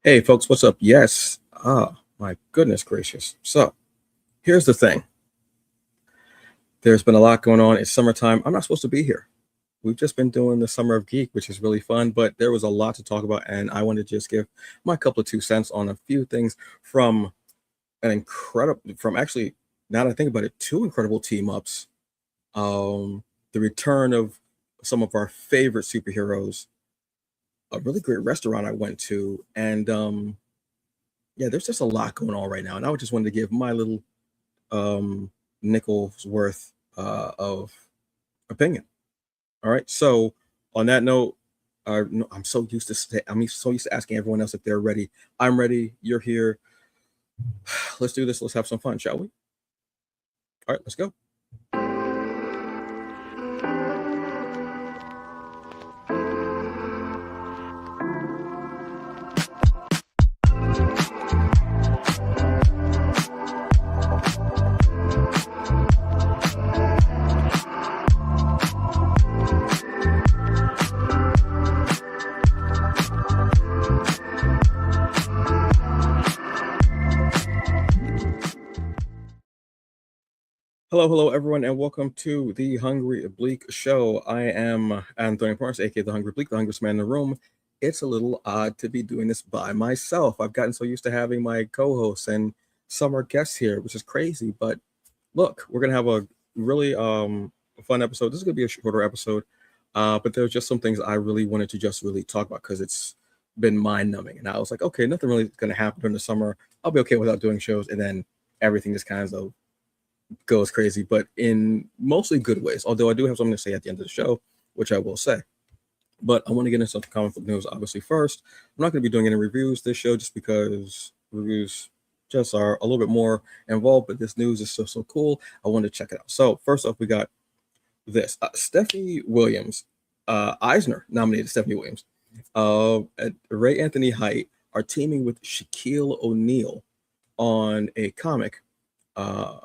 Hey folks, what's up? Yes. My goodness gracious. So here's the thing. There's been a lot going on. It's summertime. I'm not supposed to be here. We've just been doing the Summer of Geek, which is really fun, but there was a lot to talk about, and I wanted to just give my couple of 2 cents on a few things from from actually, now that I think about it, two incredible team ups. The return of some of our favorite superheroes, a really great restaurant I went to, and yeah, there's just a lot going on right now. And I just wanted to give my little um, nickels worth of opinion. All right. So on that note, no, I'm so used to asking everyone else if they're ready. I'm ready. You're here. Let's do this. Let's have some fun, shall we? All right, let's go. Hello, everyone, and welcome to the Hungry Bleak Show. I am Anthony Morris, aka the Hungry Bleak, the hungriest man in the room. It's a little odd to be doing this by myself. I've gotten so used to having my co-hosts and summer guests here, which is crazy. But look, we're gonna have a really fun episode. This is gonna be a shorter episode, but there's just some things I really wanted to just really talk about because it's been mind numbing, and I was like, okay, nothing really is gonna happen during the summer. I'll be okay without doing shows, and then everything just kind of goes crazy, but in mostly good ways. Although I do have something to say at the end of the show, which I will say. But I want to get into some comic book news, obviously, first. I'm not going to be doing any reviews this show just because reviews just are a little bit more involved, but this news is so cool. I wanted to check it out. So, first off, we got this Stephanie Williams, Eisner nominated Stephanie Williams, Ray Anthony Height are teaming with Shaquille O'Neal on a comic uh,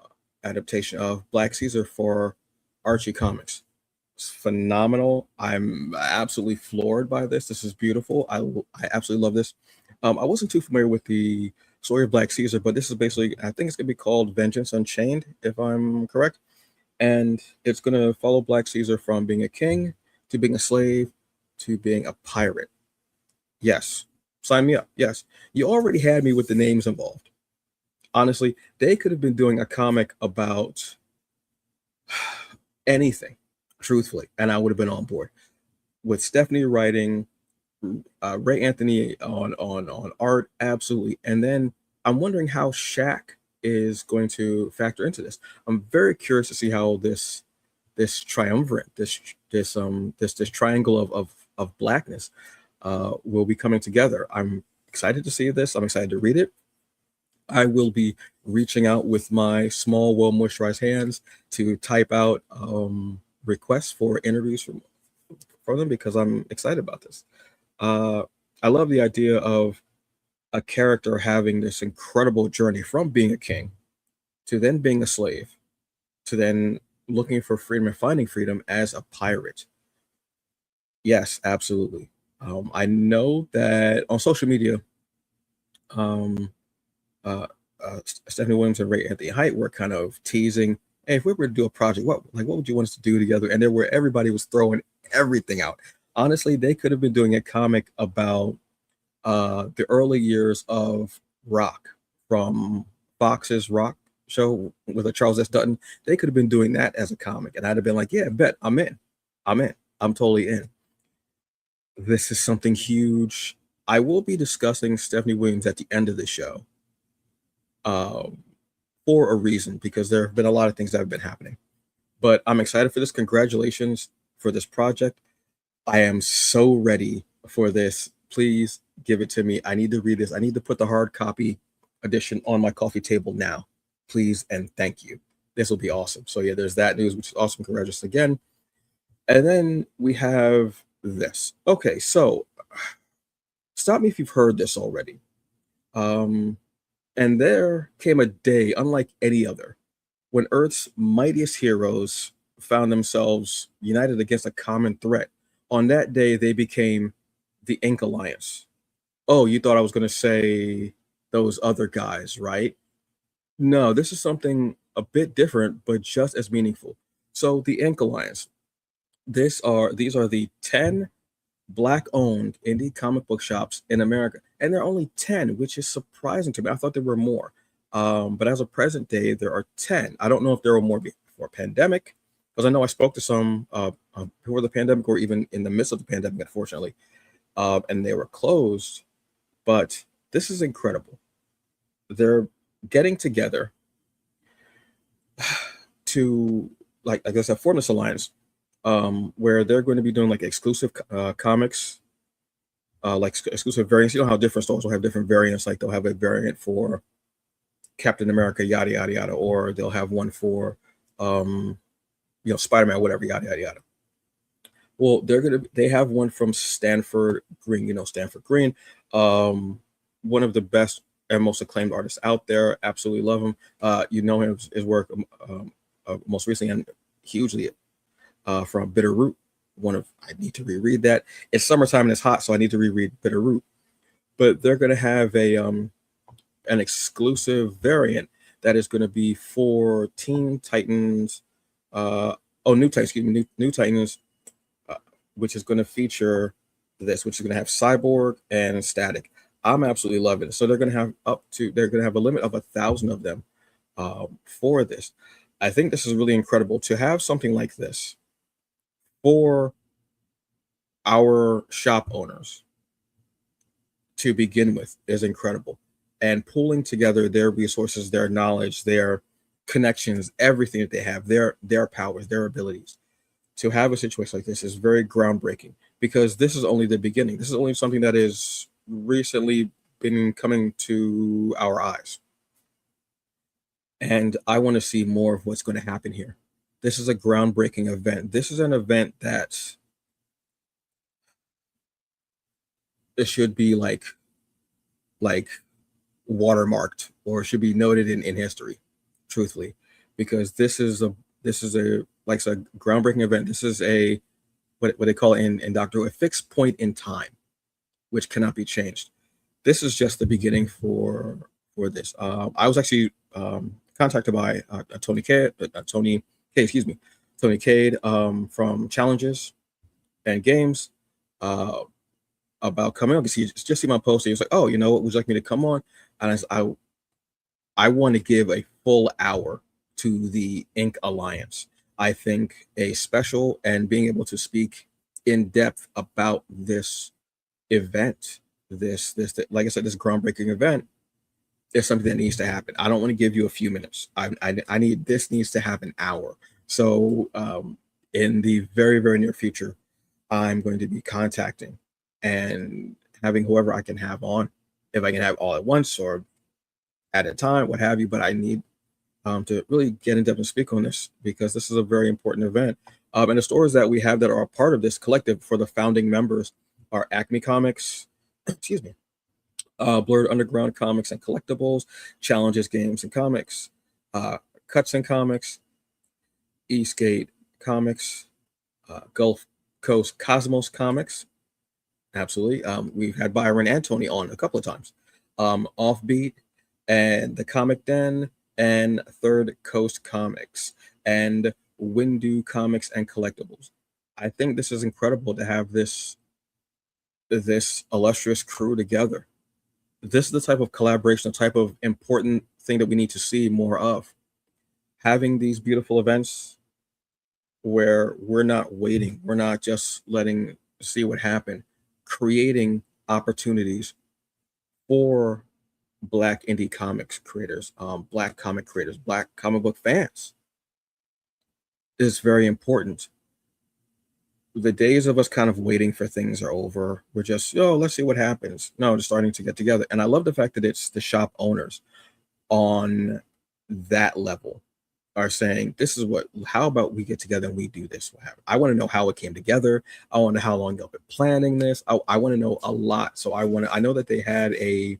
adaptation of Black Caesar for Archie Comics. It's phenomenal. I'm absolutely floored by this. This is beautiful. I absolutely love this. I wasn't too familiar with the story of Black Caesar, but this is basically, I think it's going to be called Vengeance Unchained, if I'm correct. And it's going to follow Black Caesar from being a king to being a slave to being a pirate. Yes. Sign me up. Yes. You already had me with the names involved. Honestly, they could have been doing a comic about anything, truthfully, and I would have been on board. With Stephanie writing, Ray Anthony on art, absolutely. And then I'm wondering how Shaq is going to factor into this. I'm very curious to see how this triumvirate, this triangle of blackness, will be coming together. I'm excited to see this. I'm excited to read it. I will be reaching out with my small, well moisturized hands to type out requests for interviews from them because I'm excited about this. Uh, I love the idea of a character having this incredible journey from being a king to then being a slave to then looking for freedom and finding freedom as a pirate. Yes, absolutely. I know that on social media, um, uh, Stephanie Williams and Ray Anthony Height were kind of teasing, "Hey, if we were to do a project, what would you want us to do together?" And there were everybody was throwing everything out. Honestly, they could have been doing a comic about the early years of rock from Fox's Rock show with a Charles S. Dutton. They could have been doing that as a comic, and I'd have been like, "Yeah, bet I'm in. I'm in. I'm totally in." This is something huge. I will be discussing Stephanie Williams at the end of the show um, for a reason because there have been a lot of things that have been happening. But I'm excited for this. Congratulations for this project. I am so ready for this. Please give it to me. I need to read this. I need to put the hard copy edition on my coffee table now. Please and thank you. This will be awesome. So yeah, there's that news, which is awesome. Congratulations again. And then we have this. Okay, so stop me if you've heard this already. Um, and there came a day unlike any other when Earth's mightiest heroes found themselves united against a common threat. On that day, they became the Ink Alliance. Oh, you thought I was gonna say those other guys, right? No, this is something a bit different, but just as meaningful. So the Ink Alliance, these are the 10 black-owned indie comic book shops in America, and there are only 10, which is surprising to me. I thought there were more. But as of present day, there are 10. I don't know if there were more before pandemic, because I know I spoke to some before the pandemic or even in the midst of the pandemic, unfortunately, and they were closed. But this is incredible. They're getting together to, like I said, form this alliance, where they're going to be doing like exclusive comics, like exclusive variants. You know how different stores will have different variants. Like they'll have a variant for Captain America, yada yada yada, or they'll have one for, um, Spider-Man, whatever, yada yada yada. Well, they have one from Stanford Green. You know Stanford Green, um, one of the best and most acclaimed artists out there. Absolutely love him. You know his work, most recently and hugely, from Bitter Root. I need to reread that. It's summertime and it's hot, so I need to reread Bitter Root. But they're going to have an exclusive variant that is going to be for Teen Titans. New Titans, excuse me, New Titans, which is going to feature which is going to have Cyborg and Static. I'm absolutely loving it. So they're going to have a limit of 1,000 of them, for this. I think this is really incredible to have something like this for our shop owners to begin with is incredible. And pulling together their resources, their knowledge, their connections, everything that they have, their powers, their abilities, to have a situation like this is very groundbreaking, because this is only the beginning. This is only something that is recently been coming to our eyes. And I want to see more of what's going to happen here. This is a groundbreaking event. This is an event that it should be like watermarked, or should be noted in history, truthfully, because this is a like a groundbreaking event. This is a what they call in Doctor Who, a fixed point in time, which cannot be changed. This is just the beginning for this. I was actually contacted by Tony Cade, excuse me, Tony Cade, from Challenges and Games, uh, about coming on, because he just see my post. He was like, "Oh, would you like me to come on?" And I want to give a full hour to the Ink Alliance. I think a special and being able to speak in depth about this event, like I said, this groundbreaking event, is something that needs to happen. I don't want to give you a few minutes. I need this needs to have an hour. So, in the very very near future, I'm going to be contacting and having whoever I can have on, if I can have all at once or at a time, what have you. But I need, to really get in depth and speak on this, because this is a very important event. And the stores that we have that are a part of this collective for the founding members are Acme Comics, excuse me, Blurred Underground Comics and Collectibles, Challenges Games and Comics, Cuts and Comics, Eastgate Comics, Gulf Coast Cosmos Comics. Absolutely. We've had Byron and Tony on a couple of times. Offbeat and the Comic Den and Third Coast Comics and Windu Comics and Collectibles. I think this is incredible to have this illustrious crew together. This is the type of collaboration, the type of important thing that we need to see more of. Having these beautiful events where we're not waiting, we're not just letting see what happened, creating opportunities for Black indie comics creators, Black comic creators, Black comic book fans is very important. The days of us kind of waiting for things are over. We're just, oh, let's see what happens. No, it's starting to get together. And I love the fact that it's the shop owners on that level are saying, how about we get together and we do this? I want to know how it came together. I want to know how long they've been planning this. I want to know a lot. So I know that they had I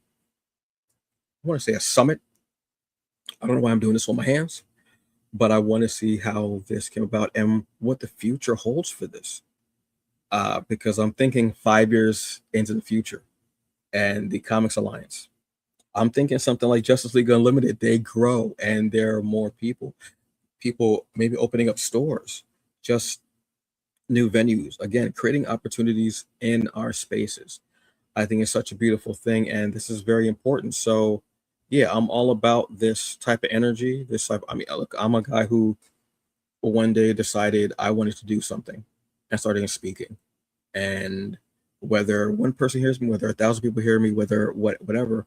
want to say a summit. I don't know why I'm doing this on my hands, but I want to see how this came about and what the future holds for this. Because I'm thinking 5 years into the future. and the Comics Alliance. I'm thinking something like Justice League Unlimited. They grow and there are more people maybe opening up stores, just new venues, again, creating opportunities in our spaces. I think it's such a beautiful thing, and this is very important. So, yeah, I'm all about this type of energy. This type. I mean, look, I'm a guy who one day decided I wanted to do something, and started speaking. And whether one person hears me, whether 1,000 people hear me, whether whatever,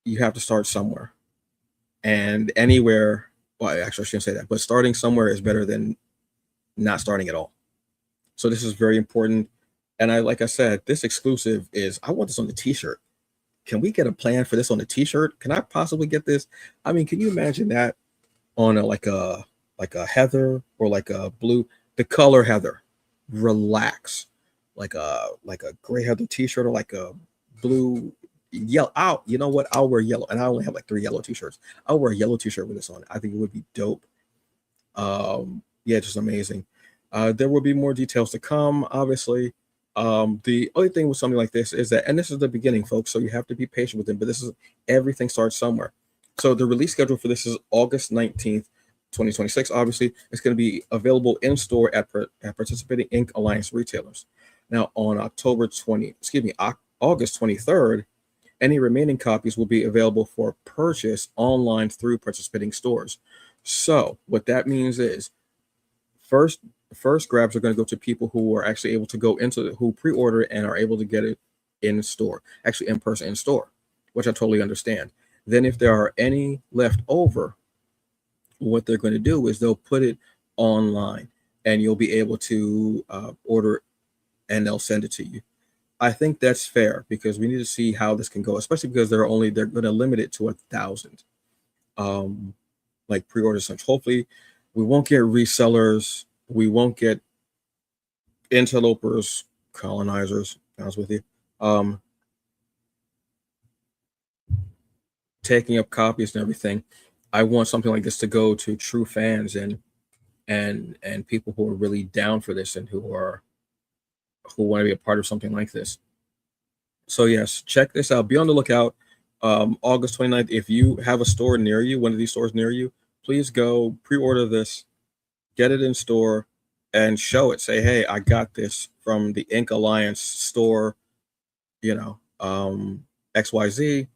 you have to start somewhere. And anywhere, well, actually, I shouldn't say that, but starting somewhere is better than not starting at all. So this is very important. And like I said, this exclusive is, I want this on the t-shirt. Can we get a plan for this on the t-shirt? Can I possibly get this? I mean, can you imagine that on like a heather or like a blue, the color heather, relax, like a gray heather t-shirt or like a blue yellow out. You know what? I'll wear yellow, and I only have like 3 yellow t-shirts. I'll wear a yellow t-shirt with this on. I think it would be dope. Yeah, just amazing. There will be more details to come, obviously. The only thing with something like this is that, and this is the beginning, folks, so you have to be patient with it, but this is, everything starts somewhere. So the release schedule for this is August 19th, 2026. Obviously, it's going to be available in store at participating Ink Alliance retailers. Now, on August 23rd, any remaining copies will be available for purchase online through participating stores. So what that means is, first grabs are going to go to people who are actually able to go into, who pre-order and are able to get it in store, actually in person in store, which I totally understand. Then if there are any left over, what they're going to do is they'll put it online and you'll be able to order, and they'll send it to you. I think that's fair because we need to see how this can go, especially because they're going to limit it to 1,000 like pre-orders. So hopefully we won't get resellers, we won't get interlopers, colonizers, to be honest with you, taking up copies and everything. I want something like this to go to true fans and people who are really down for this and who want to be a part of something like this. So yes, check this out. Be on the lookout. August 29th. If you have a store near you, one of these stores near you, please go pre-order this, get it in store, and show it. Say, hey, I got this from the Ink Alliance store, XYZ.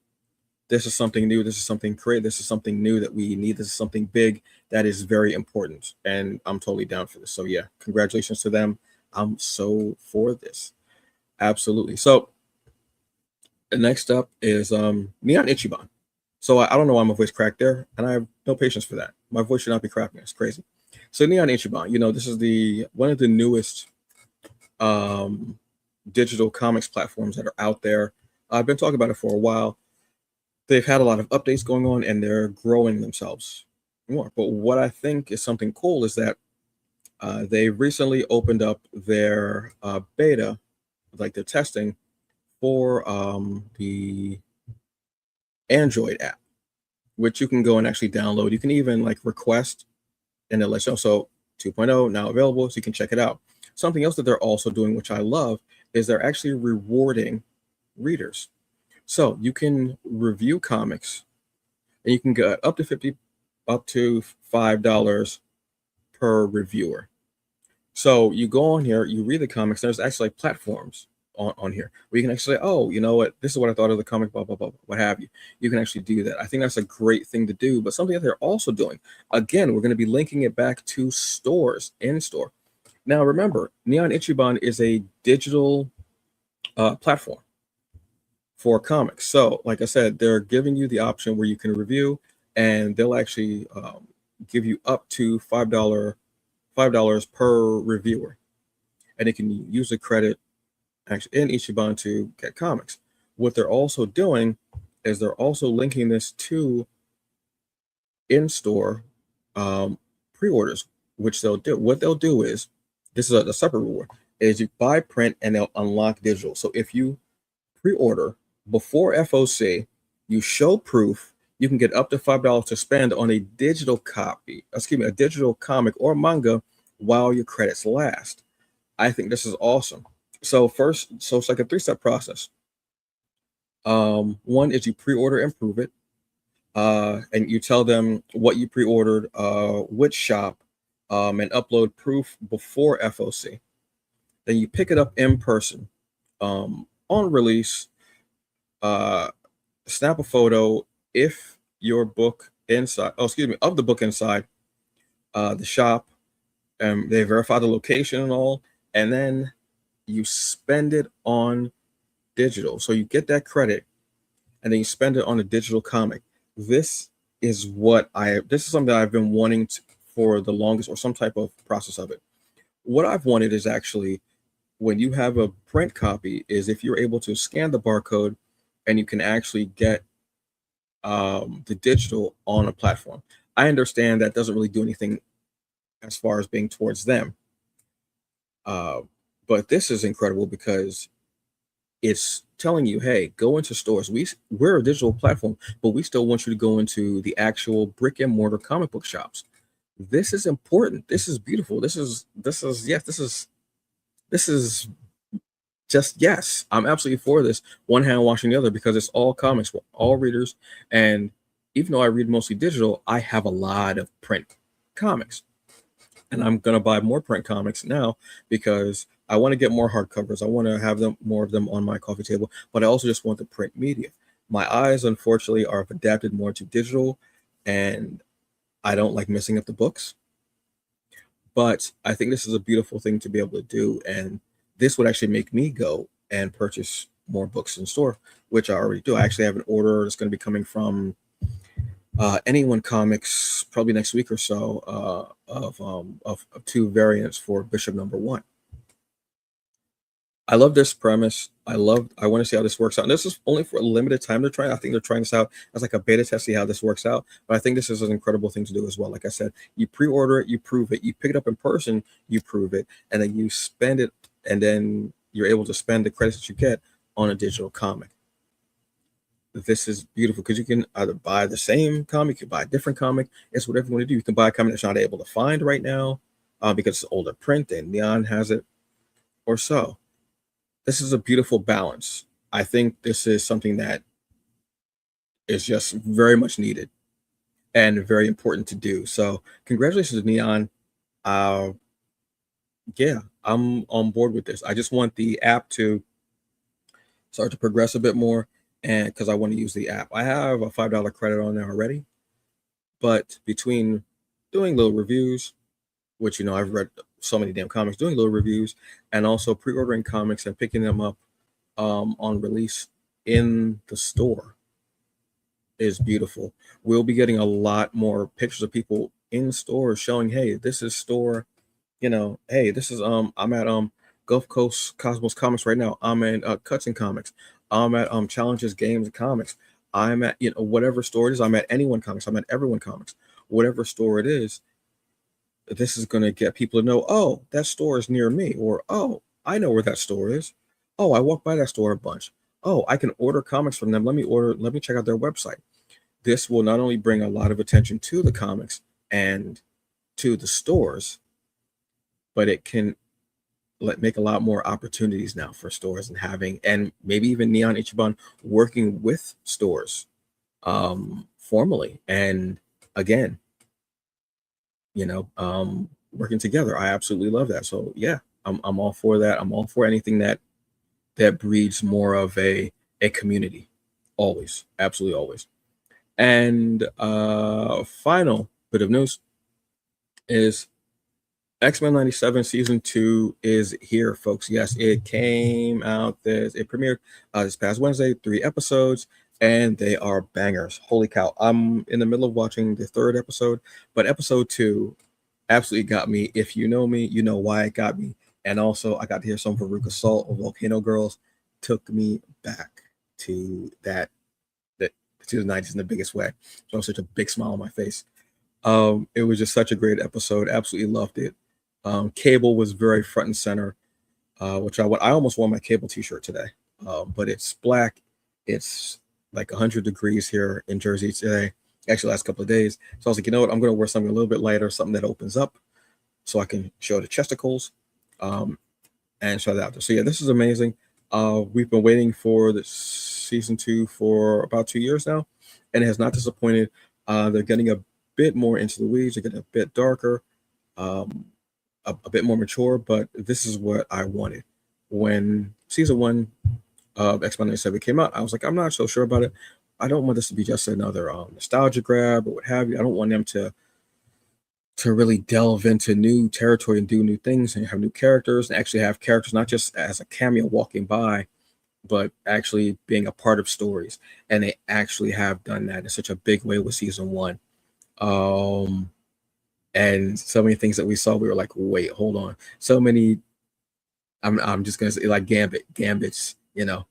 This is something new. This is something great. This is something new that we need. This is something big that is very important. And I'm totally down for this. So yeah, congratulations to them. I'm so for this. Absolutely. So the next up is Neon Ichiban. So I don't know why my voice cracked there, and I have no patience for that. My voice should not be cracking. It's crazy. So Neon Ichiban, this is one of the newest digital comics platforms that are out there. I've been talking about it for a while. They've had a lot of updates going on, and they're growing themselves more. But what I think is something cool is that they recently opened up their beta, like their testing for the Android app, which you can go and actually download. You can even like request, and it lets you know. So 2.0 now available, so you can check it out. Something else that they're also doing, which I love, is they're actually rewarding readers. So you can review comics, and you can get up to $5 per reviewer. So you go on here, you read the comics. There's actually platforms on here where you can actually say, oh, you know what, this is what I thought of the comic, blah, blah, blah, what have you. You can actually do that. I think that's a great thing to do, but something that they're also doing, again, we're going to be linking it back to stores, in store. Now, remember, Neon Ichiban is a digital platform for comics. So, like I said, they're giving you the option where you can review, and they'll actually give you up to $5 per reviewer, and they can use the credit actually in Ichiban to get comics. What they're also doing is they're also linking this to in-store pre-orders, which they'll do. What they'll do is, this is a separate reward, is you buy print and they'll unlock digital. So if you pre-order before FOC, you show proof, you can get up to $5 to spend on a digital copy, a digital comic or manga while your credits last. I think this is awesome. So first, so it's like a three-step process. One is you pre-order and prove it, and you tell them what you pre-ordered, which shop, and upload proof before FOC. Then you pick it up in person on release. Uh, Snap a photo if your book inside, oh excuse me, of the book inside the shop, and they verify the location and all, and then you spend it on digital. So you get that credit, and then you spend it on a digital comic. This this is something that I've been wanting for the longest, or some type of process of it. What I've wanted is actually, when you have a print copy, is if you're able to scan the barcode and you can actually get the digital on a platform. I understand that doesn't really do anything as far as being towards them. Uh, but this is incredible because it's telling you, hey, go into stores. We're a digital platform, but we still want you to go into the actual brick and mortar comic book shops. This is important. This is beautiful. This is just yes. I'm absolutely for this. One hand washing the other, because it's all comics. We're all readers, and even though I read mostly digital, I have a lot of print comics, and I'm gonna buy more print comics now because I want to get more hardcovers. I want to have them, more of them, on my coffee table, but I also just want the print media. My eyes, unfortunately, are adapted more to digital, and I don't like messing up the books. But I think this is a beautiful thing to be able to do, and this would actually make me go and purchase more books in store, which I already do. I actually have an order that's going to be coming from Anyone Comics probably next week or so, of two variants for Bishop #1. I love this premise. I want to see how this works out. And this is only for a limited time. I think they're trying this out as like a beta test, see how this works out. But I think this is an incredible thing to do as well. Like I said, you pre-order it, you prove it, you pick it up in person, you prove it, and then you spend it, and then you're able to spend the credits that you get on a digital comic. This is beautiful because you can either buy the same comic, you can buy a different comic. It's whatever you want to do. You can buy a comic that's not able to find right now because it's older print and Neon has it, or so. This is a beautiful balance. I think this is something that is just very much needed and very important to do. So congratulations, Neon. Uh, yeah, I'm on board with this. I just want the app to start to progress a bit more, and because I want to use the app. I have a $5 credit on there already, but between doing little reviews, which I've read so many damn comics, doing little reviews, and also pre-ordering comics and picking them up on release in the store is beautiful. We'll be getting a lot more pictures of people in stores showing, hey, this is store, hey, this is I'm at Gulf Coast Cosmos Comics right now. I'm in Cuts and Comics. I'm at Challenges Games and Comics. I'm at whatever store it is. I'm at Anyone Comics. I'm at Everyone Comics. Whatever store it is, this is going to get people to know, oh, that store is near me, or oh, I know where that store is. Oh, I walk by that store a bunch. Oh, I can order comics from them. Let me check out their website. This will not only bring a lot of attention to the comics and to the stores, but it can make a lot more opportunities now for stores, and maybe even Neon Ichiban working with stores formally, and again, working together. I absolutely love that. So yeah, I'm all for that. I'm all for anything that breeds more of a community. Always, absolutely always. And final bit of news is X-Men 97 season 2 is here, folks. Yes, it came out it premiered this past Wednesday, 3 episodes, and they are bangers. Holy cow. I'm in the middle of watching the 3rd episode, but episode 2 absolutely got me. If you know me, you know why it got me. And also, I got to hear some Veruca Salt of Volcano Girls. Took me back to that to the 90s in the biggest way. So such a big smile on my face. It was just such a great episode. Absolutely loved it. Cable was very front and center, which I almost wore my Cable t-shirt today. But it's black. It's like 100 degrees here in Jersey today. Actually, last couple of days. So I was like, you know what? I'm going to wear something a little bit lighter, something that opens up so I can show the chesticles. and shout out there. So yeah, this is amazing. We've been waiting for the season 2 for about 2 years now, and it has not disappointed. They're getting a bit more into the weeds. They're getting a bit darker, um, a bit more mature. But this is what I wanted when season 1 of X-Men 97 came out. I was like, I'm not so sure about it. I don't want this to be just another nostalgia grab or what have you. I don't want them to really delve into new territory and do new things and have new characters and actually have characters not just as a cameo walking by, but actually being a part of stories. And they actually have done that in such a big way with season 1. And so many things that we saw, we were like, wait, hold on. So many, I'm just gonna say like Gambits, yeah,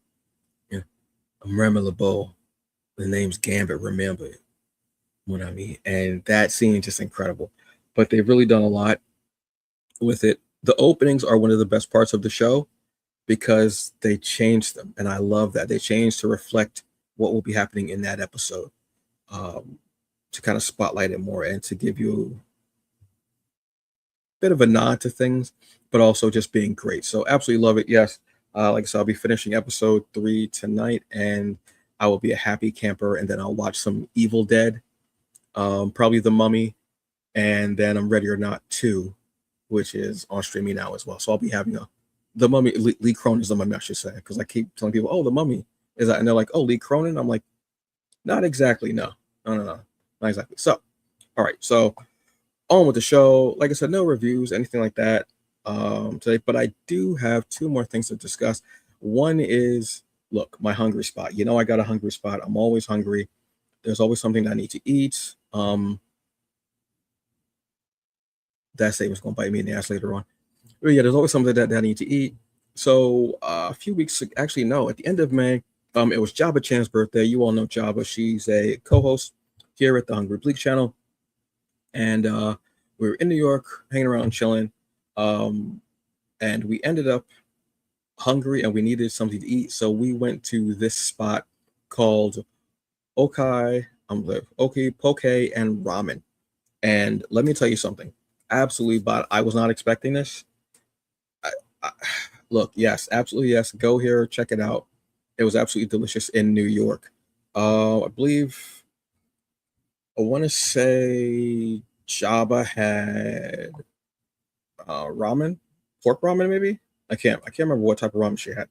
memorable. The name's Gambit, remember it. What I mean, and that scene just incredible. But they've really done a lot with it. The openings are one of the best parts of the show because they changed them, and I love that they changed to reflect what will be happening in that episode, to kind of spotlight it more and to give you a bit of a nod to things, but also just being great. So absolutely love it. Yes, like I said, I'll be finishing episode 3 tonight, and I will be a happy camper, and then I'll watch some Evil Dead, probably The Mummy, and then I'm Ready or Not 2, which is on streaming now as well. So I'll be having The Mummy. Lee Cronin's The Mummy, I should say, because I keep telling people, oh, The Mummy is that, and they're like, oh, Lee Cronin. I'm like, not exactly. No, not exactly. So, all right. So on with the show. Like I said, no reviews, anything like that today, but I do have 2 more things to discuss. One is, look, my hungry spot. I got a hungry spot. I'm always hungry. There's always something that I need to eat. That statement's gonna bite me in the ass later on. But yeah, there's always something that I need to eat. So a few weeks, actually no, at the end of May, it was Jabba Chan's birthday. You all know Jabba. She's a co-host here at the Hungry Bleak channel, and we were in New York, hanging around, chilling, and we ended up hungry, and we needed something to eat. So we went to this spot called Okai, Poke and Ramen. And let me tell you something. Absolutely, but I was not expecting this. I, look, yes, absolutely, yes. Go here, check it out. It was absolutely delicious in New York. I believe I want to say Jabba had ramen, pork ramen, maybe. I can't remember what type of ramen she had.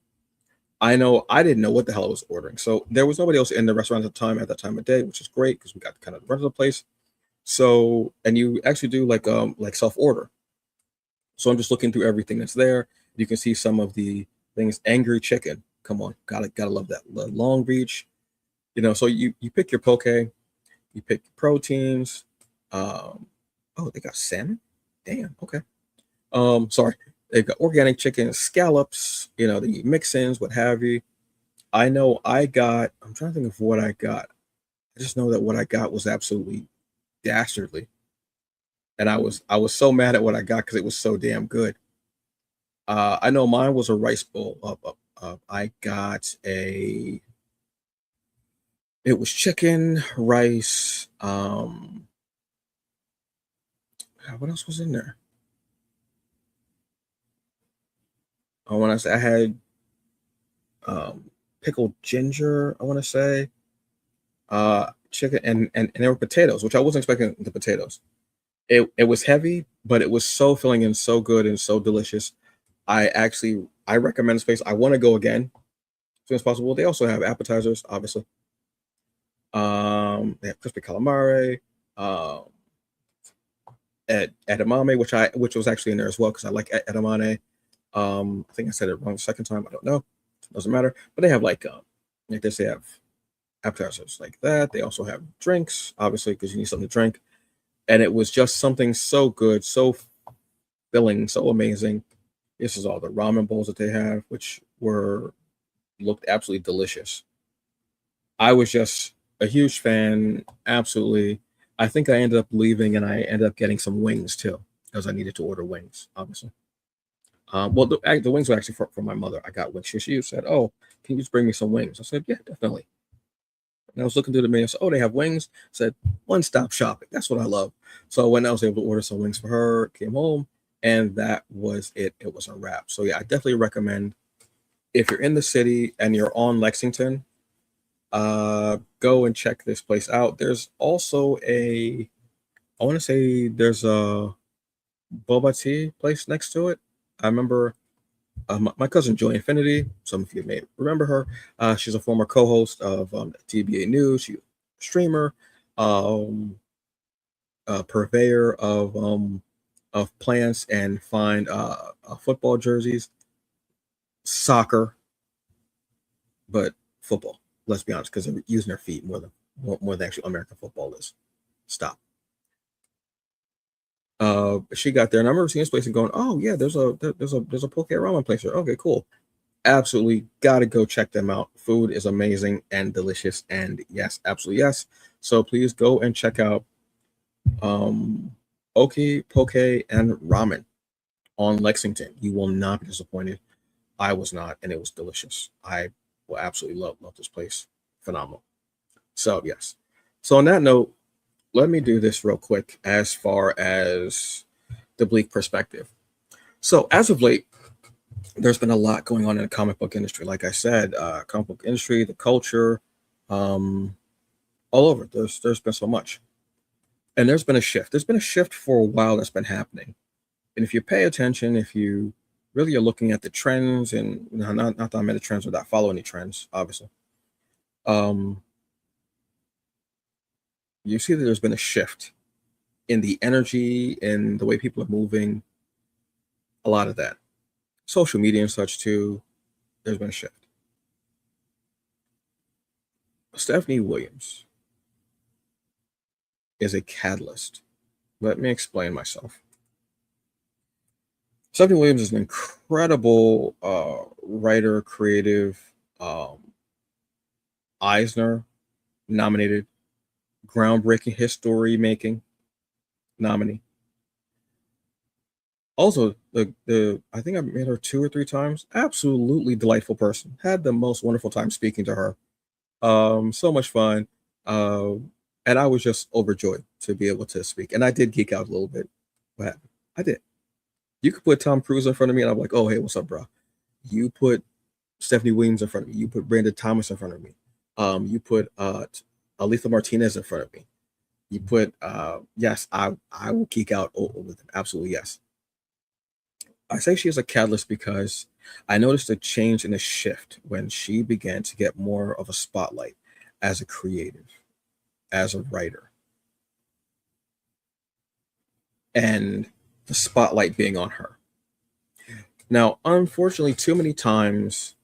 I know I didn't know what the hell I was ordering. So there was nobody else in the restaurant at that time of day, which is great because we got kind of the rest of the place. So, and you actually do like self order. So I'm just looking through everything that's there. You can see some of the things. Angry chicken. Come on, gotta love that. Long Beach. So you pick your poke, you pick your proteins. Oh, they got salmon. Damn. Okay. Sorry. They've got organic chicken, scallops. The mix-ins, what have you. I know I got. I'm trying to think of what I got. I just know that what I got was absolutely dastardly, and I was so mad at what I got because it was so damn good. I know mine was a rice bowl. I got it was chicken, rice. What else was in there? I want to say I had pickled ginger. I want to say chicken and there were potatoes, which I wasn't expecting the potatoes. It was heavy, but it was so filling and so good and so delicious. I recommend this place. I want to go again as soon as possible. They also have appetizers, obviously. They have crispy calamari, edamame, which was actually in there as well because I like edamame. I think I said it wrong the second time. I don't know. Doesn't matter. But they have like this. They have appetizers like that. They also have drinks, obviously, because you need something to drink. And it was just something so good, so filling, so amazing. This is all the ramen bowls that they have, which looked absolutely delicious. I was just a huge fan, absolutely. I think I ended up leaving and I ended up getting some wings too, because I needed to order wings, obviously. Well, the wings were actually for my mother. I got wings. She said, "Oh, can you just bring me some wings?" I said, "Yeah, definitely." And I was looking through the menu. I said, "Oh, they have wings." I said, "One-stop shopping. That's what I love." So when I was able to order some wings for her, came home, and that was it. It was a wrap. So yeah, I definitely recommend, if you're in the city and you're on Lexington, go and check this place out. There's also I want to say there's a boba tea place next to it. I remember my cousin Joy Infinity. Some of you may remember her. She's a former co-host of TBA News. She's a streamer, um, purveyor of plants and fine football jerseys, soccer, but football. Let's be honest, because they're using their feet more than actual American football is. Stop. She got there, and I remember seeing this place and going, "Oh yeah, there's a poke ramen place here. Okay, cool. Absolutely, gotta go check them out. Food is amazing and delicious, and yes, absolutely yes. So please go and check out Oki Poke and Ramen on Lexington. You will not be disappointed. I was not, and it was delicious. I will absolutely love this place. Phenomenal. So yes. So on that note, let me do this real quick as far as the bleak perspective. So as of late, there's been a lot going on in the comic book industry. Like I said, comic book industry, the culture, um, all over. There's been so much, and there's been a shift. There's been a shift for a while that's been happening. And if you pay attention, if you really are looking at the trends, and not that I'm in the trends without following any trends, obviously, um, you see that there's been a shift in the energy and the way people are moving. A lot of that, social media and such too. There's been a shift. Stephanie Williams is a catalyst. Let me explain myself. Stephanie Williams is an incredible writer, creative, Eisner nominated, groundbreaking history making nominee. Also, the I think I met her 2 or 3 times. Absolutely delightful person. Had the most wonderful time speaking to her. So much fun. Uh, and I was just overjoyed to be able to speak. And I did geek out a little bit. But I did. You could put Tom Cruise in front of me, and I'm like, oh, hey, what's up, bro? You put Stephanie Williams in front of me. You put Brandon Thomas in front of me. You put Aletha Martinez in front of me. You put yes, I will geek out over them. Absolutely yes. I say she is a catalyst because I noticed a change and a shift when she began to get more of a spotlight as a creative, as a writer, and the spotlight being on her. Now, unfortunately, too many times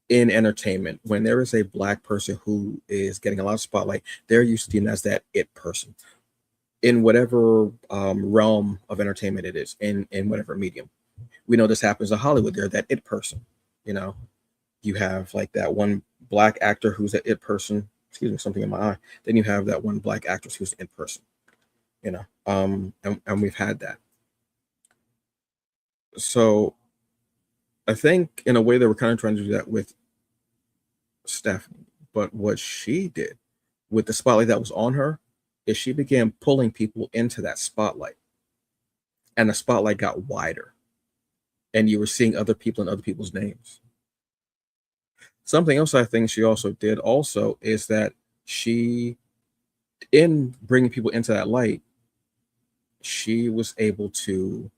in entertainment, when there is a black person who is getting a lot of spotlight, they're used to as that it person in whatever realm of entertainment it is, in whatever medium. We know this happens in Hollywood. They're that it person. You know, you have like that one black actor who's that it person. Excuse me, something in my eye. Then you have that one black actress who's an it person. You know, and we've had that. So I think in a way they were kind of trying to do that with Stephanie. But what she did with the spotlight that was on her is she began pulling people into that spotlight. And the spotlight got wider. And you were seeing other people and other people's names. Something else I think she also did also is that she, in bringing people into that light, she was able to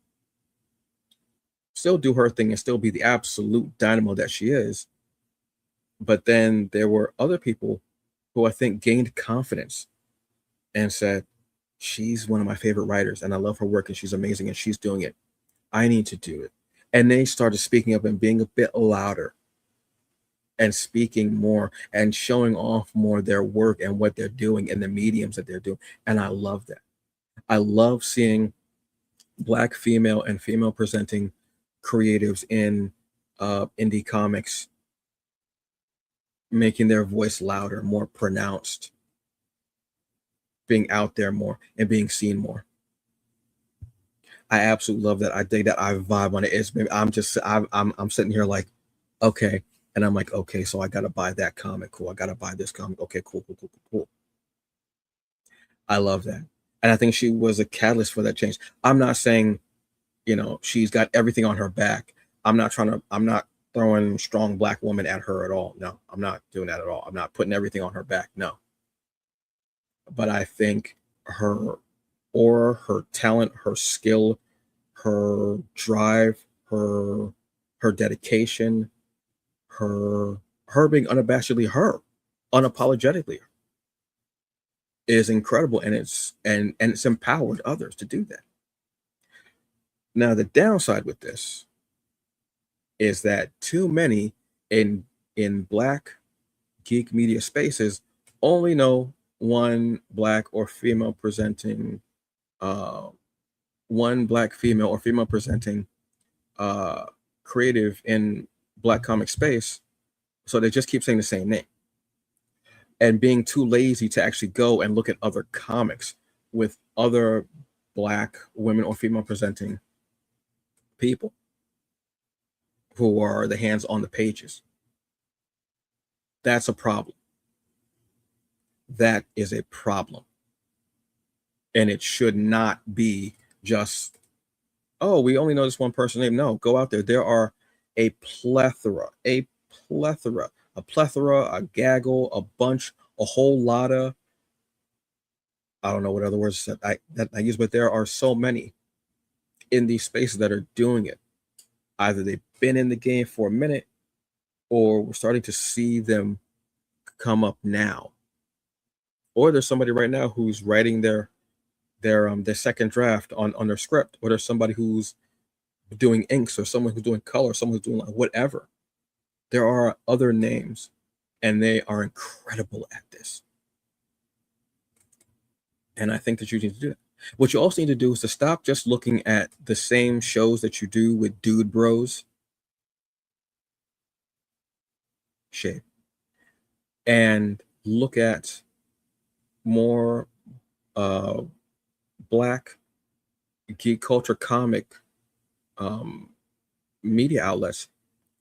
still do her thing and still be the absolute dynamo that she is. But then there were other people who I think gained confidence and said, she's one of my favorite writers and I love her work and she's amazing and she's doing it. I need to do it. And they started speaking up and being a bit louder and speaking more and showing off more their work and what they're doing and the mediums that they're doing. And I love that. I love seeing black female and female presenting creatives in indie comics making their voice louder, more pronounced, being out there more and being seen more. I absolutely love that. I dig that. I vibe on it. It's maybe I'm sitting here like, okay, and I'm like, okay, so I gotta buy that comic. Cool. I gotta buy this comic. Okay, cool. I love that, and I think she was a catalyst for that change. I'm not saying, she's got everything on her back. I'm not throwing strong Black woman at her at all. No, I'm not doing that at all. I'm not putting everything on her back. No. But I think her aura, her talent, her skill, her drive, her dedication, her being unabashedly her, unapologetically, is incredible, and it's empowered others to do that. Now, the downside with this is that too many in Black geek media spaces only know one Black or female presenting one Black female or female presenting creative in Black comic space, so they just keep saying the same name and being too lazy to actually go and look at other comics with other Black women or female presenting people who are the hands on the pages. That's a problem. That is a problem. And it should not be just, oh, we only know this one person name. No, go out there. There are a plethora, a gaggle, a bunch, a whole lot of, I don't know what other words that I use, but there are so many in these spaces that are doing it. Either they've been in the game for a minute, or we're starting to see them come up now. Or there's somebody right now who's writing their second draft on their script, or there's somebody who's doing inks, or someone who's doing color, someone who's doing whatever. There are other names, and they are incredible at this. And I think that you need to do that. What you also need to do is to stop just looking at the same shows that you do with dude bros. Shade. And look at more Black geek culture comic media outlets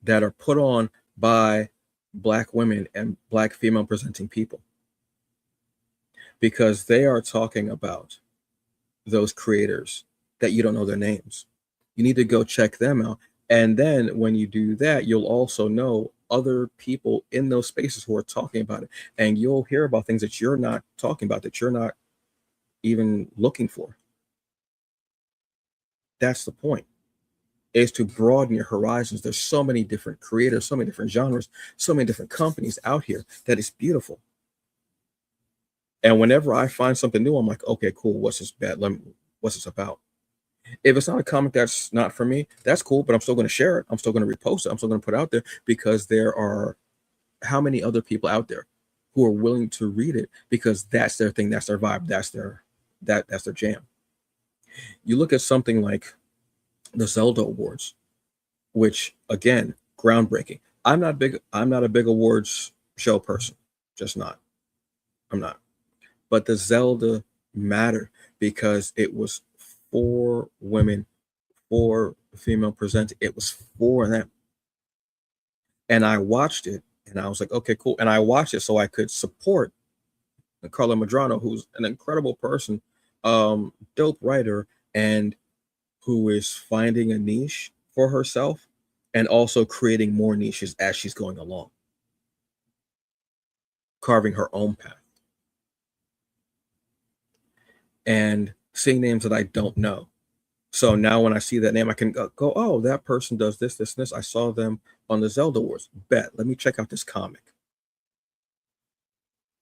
that are put on by Black women and Black female presenting people, because they are talking about those creators that you don't know their names. You need to go check them out. And then when you do that, you'll also know other people in those spaces who are talking about it. And you'll hear about things that you're not talking about, that you're not even looking for. That's the point, is to broaden your horizons. There's so many different creators, so many different genres, so many different companies out here that is beautiful. And whenever I find something new, I'm like, okay, cool. What's this what's this about? If it's not a comic that's not for me, that's cool, but I'm still going to share it. I'm still going to repost it. I'm still going to put it out there, because there are how many other people out there who are willing to read it, because that's their thing, that's their vibe, that's their jam. You look at something like the Zelda Awards, which again, groundbreaking. I'm not a big awards show person, just not. I'm not. But the Zelda mattered because it was for women, for female presenting. It was for them. And I watched it and I was like, okay, cool. And I watched it so I could support Carla Madrano, who's an incredible person, dope writer, and who is finding a niche for herself and also creating more niches as she's going along, carving her own path. And seeing names that I don't know. So now when I see that name, I can go, oh, that person does this, this, and this. I saw them on the Zelda Wars. Bet, let me check out this comic.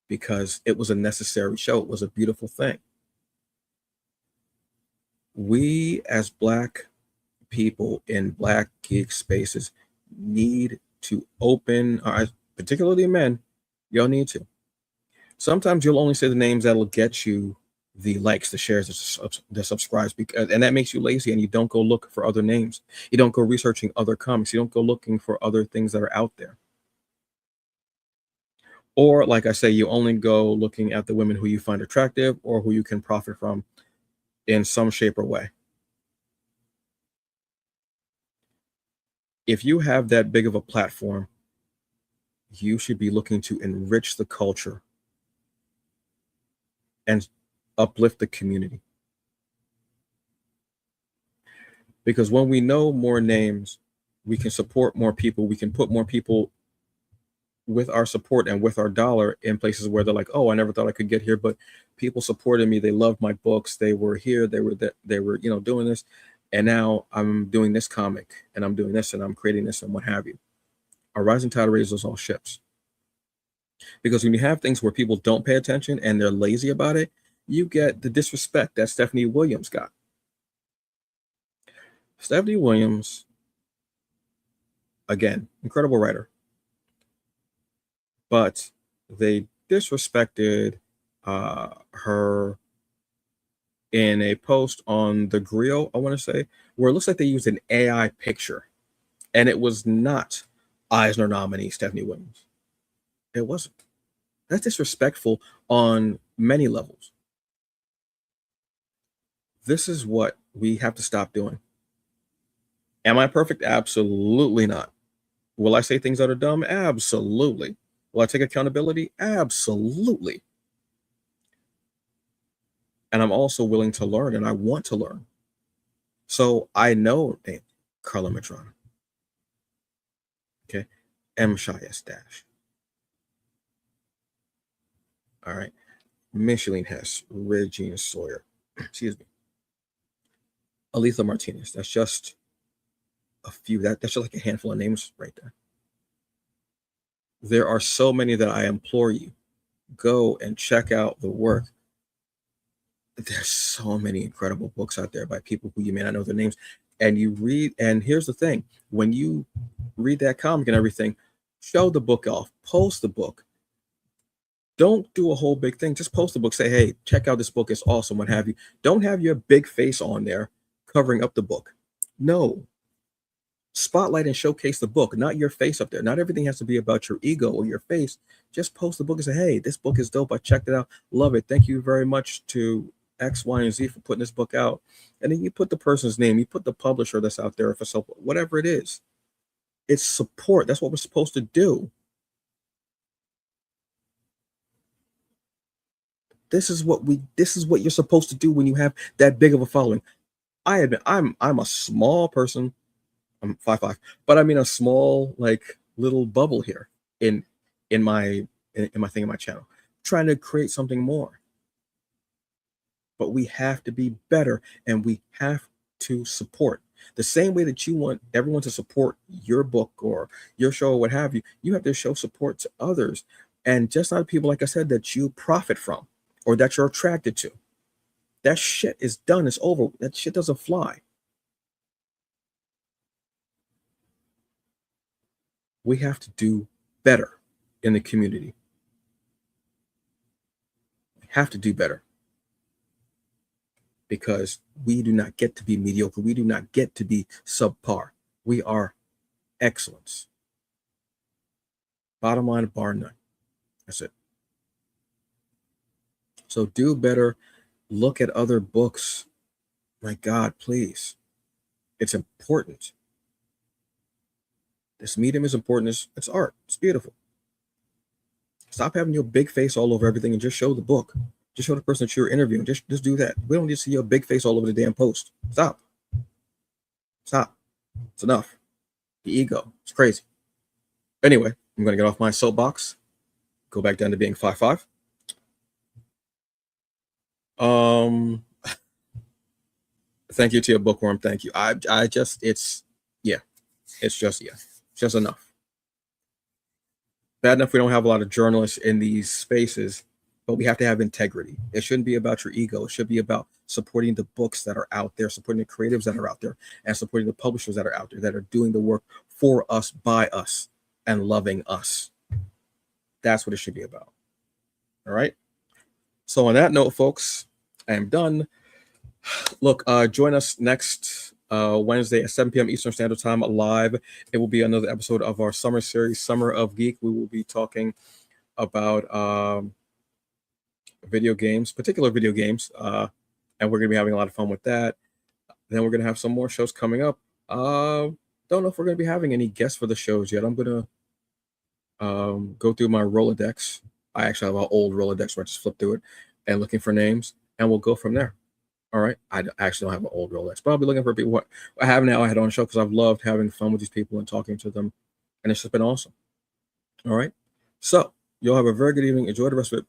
Because it was a necessary show. It was a beautiful thing. We as Black people in Black geek spaces need to open, particularly men, y'all need to. Sometimes you'll only say the names that'll get you the likes, the shares, the subscribes, and that makes you lazy, and you don't go look for other names. You don't go researching other comics. You don't go looking for other things that are out there. Or, like I say, you only go looking at the women who you find attractive or who you can profit from in some shape or way. If you have that big of a platform, you should be looking to enrich the culture and uplift the community. Because when we know more names, we can support more people. We can put more people with our support and with our dollar in places where they're like, oh, I never thought I could get here, but people supported me. They loved my books. They were here. They were, doing this. And now I'm doing this comic and I'm doing this and I'm creating this and what have you. A rising tide raises all ships. Because when you have things where people don't pay attention and they're lazy about it, you get the disrespect that Stephanie Williams got. Stephanie Williams, again, incredible writer, but they disrespected her in a post on the Griot, I want to say, where it looks like they used an AI picture, and it was not Eisner nominee Stephanie Williams. It wasn't. That's disrespectful on many levels. This is what we have to stop doing. Am I perfect? Absolutely not. Will I say things that are dumb? Absolutely. Will I take accountability? Absolutely. And I'm also willing to learn, and I want to learn. So I know Carla Madrana. Okay. M. Shayas Dash. All right. Micheline Hess, Regina Sawyer. Excuse me. Aletha Martinez. That's just a few. That's just like a handful of names right there. There are so many that I implore you, go and check out the work. There's so many incredible books out there by people who you may not know their names. And you read, and here's the thing, when you read that comic and everything, show the book off, post the book. Don't do a whole big thing. Just post the book. Say, hey, check out this book. It's awesome, what have you. Don't have your big face on there covering up the book. No. Spotlight and showcase the book, not your face up there. Not everything has to be about your ego or your face. Just post the book and say, hey, this book is dope. I checked it out. Love it. Thank you very much to X, Y, and Z for putting this book out. And then you put the person's name. You put the publisher that's out there for support, whatever it is. It's support. That's what we're supposed to do. This is what you're supposed to do when you have that big of a following. I admit I'm a small person. I'm 5'5", but I mean a small like little bubble here in my thing in my channel, trying to create something more. But we have to be better, and we have to support the same way that you want everyone to support your book or your show or what have you. You have to show support to others, and just not people, like I said, that you profit from or that you're attracted to. That shit is done. It's over. That shit doesn't fly. We have to do better in the community. We have to do better. Because we do not get to be mediocre. We do not get to be subpar. We are excellence. Bottom line, bar none. That's it. So do better. Look at other books. My God, please. It's important. This medium is important. It's art. It's beautiful. Stop having your big face all over everything and just show the book. Just show the person that you're interviewing. Just do that. We don't need to see your big face all over the damn post. Stop. It's enough. The ego. It's crazy. Anyway, I'm going to get off my soapbox. Go back down to being 5'5". Thank you to your bookworm. Thank you. It's just enough. Bad enough we don't have a lot of journalists in these spaces, but we have to have integrity. It shouldn't be about your ego. It should be about supporting the books that are out there, supporting the creatives that are out there, and supporting the publishers that are out there that are doing the work for us, by us, and loving us. That's what it should be about. All right. So on that note, folks, I am done. Look, join us next Wednesday at 7 p.m. Eastern Standard Time live. It will be another episode of our summer series, Summer of Geek. We will be talking about video games, particular video games, and we're going to be having a lot of fun with that. Then we're going to have some more shows coming up. Don't know if we're going to be having any guests for the shows yet. I'm going to go through my Rolodex. I actually have an old Rolodex where I just flip through it and looking for names, and we'll go from there. All right. Actually don't have an old Rolex, but I'll be looking for people. What I have now, I had on the show because I've loved having fun with these people and talking to them, and it's just been awesome. All right. So you'll have a very good evening. Enjoy the rest of it.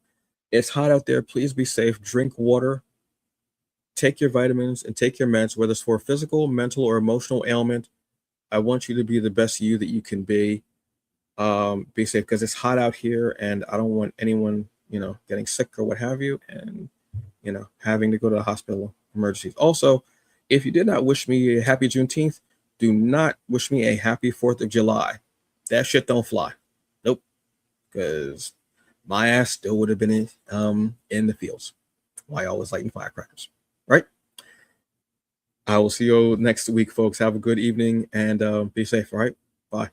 It's hot out there. Please be safe. Drink water. Take your vitamins and take your meds, whether it's for a physical, mental, or emotional ailment. I want you to be the best you that you can be. Be safe because it's hot out here, and I don't want anyone, getting sick or what have you, and having to go to the hospital emergencies. Also, if you did not wish me a happy Juneteenth, do not wish me a happy 4th of July. That shit don't fly. Nope. Because my ass still would have been in the fields while I was lighting firecrackers. Right? I will see you next week, folks. Have a good evening and be safe. All right? Bye.